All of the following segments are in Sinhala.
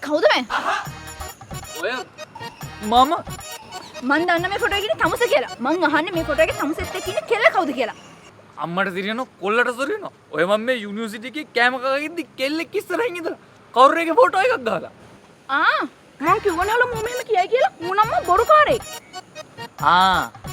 කවුද මේ? ඔය මම මන් දන්න මේ ෆොටෝ එකේ තමුසේ කියලා. මං අහන්නේ මේ ෆොටෝ එකේ තමුසෙත් එක්ක ඉන්න කෙල්ල කවුද කියලා. අම්මට සිරියන කොල්ලට සොරියන. ඔය මම මේ යුනිවර්සිටි එකේ කෑම කකගෙද්දි කෙල්ලෙක් ඉස්සරහින් ඉඳලා කවුරුරේගේ ෆොටෝ එකක් ගහලා. මං කිව්වනවලු මම මෙහෙම කියයි කියලා. මූනම්ම බොරුකාරයෙක්.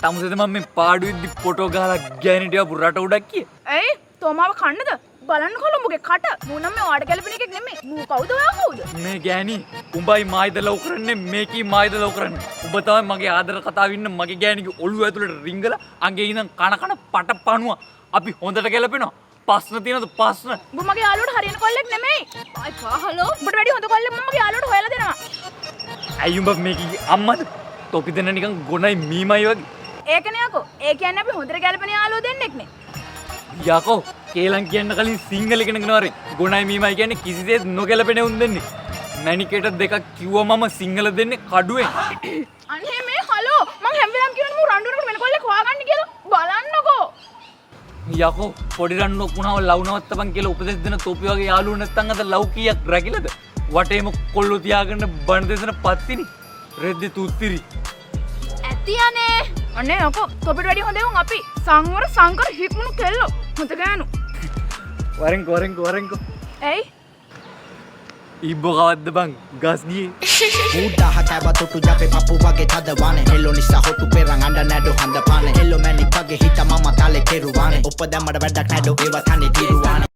තමුසේද මම මේ පාඩුවෙද්දි ෆොටෝ ගහලා ගෑනිට යපු රට උඩක් කියේ. ඇයි? තෝමාව කන්නද? බලන්න කොළඹගේ කට. මූනම් මේ වාඩ ගැලපෙන එකෙක් නෙමෙයි. මූ කවුද ඔයා කවුද? මේ ගෑණි උඹයි මායිද ලව් කරන්නේ මේකී මායිද ලව් කරන්නේ. උඹ තමයි මගේ ආදර කතාව ඉන්න මගේ ගෑණිගේ ඔළුව ඇතුලට රිංගලා අංගේ ඉඳන් කන පටපණුවා. අපි හොඳට ගැලපෙනවා. ප්‍රශ්න තියෙනවද ප්‍රශ්න? උඹ මගේ යාළුවට හරියන කොල්ලෙක් නෙමෙයි. අය පහලෝ. උඹට වැඩි හොඳ කොල්ලෙක් මම මගේ යාළුවට හොයලා දෙනවා. ඇයි උඹ මේකී අම්මද? තොපි දෙන්න නිකන් ගොනයි මීමයි වගේ. ඒකනේ යකෝ. ඒ කියන්නේ අපි හොඳට ගැලපෙන යාළුවෝ දෙන්නෙක් නේ. යකෝ කේලම් කියන්න කලින් සිංහල ඉගෙන ගන්න වරේ. ගොනයි මීමයි කියන්නේ කිසිසේත් නොගැලපෙන උන් දෙන්නේ. මැනිකේට දෙකක් කිව්වා මම සිංහල දෙන්නේ කඩුවෙන්. අනේ මේ හලෝ මං හැම වෙලාවෙම කියනවා මූ රණ්ඩුවකට වෙන කොල්ලෙක් හොයාගන්න කියලා. බලන්නකෝ. යකෝ පොඩි රණ්ඩු ඔක්ුණාව ලව් නවත්තපන් කියලා උපදෙස් දෙන තොපි වගේ යාළුවෝ නැත්තම් අද ලව් කීයක් රැකිලද? වටේම කොල්ලෝ තියාගෙන බණ දෙසන පත්තිනි. රෙද්දේ තුත්තිරි. ඇති අනේ. අනේ යකෝ තොපිට වැඩි හොඳ උන් අපි සංවර සංකර හික්මුණු කෙල්ලෝ. හොඳ ගෑනු. වරෙන්කෝ. ඇයි? ඉබ්බෝ කවද්ද බං ගස් ගියේ. Muda hataiba totu jape papu wage tadawane hello nisa hotu perang anda nado handa pane hello mani page hita mama tale keruwane oppa damada වැඩක් නැඩෝ ඒවත් අනේ තිරුවානේ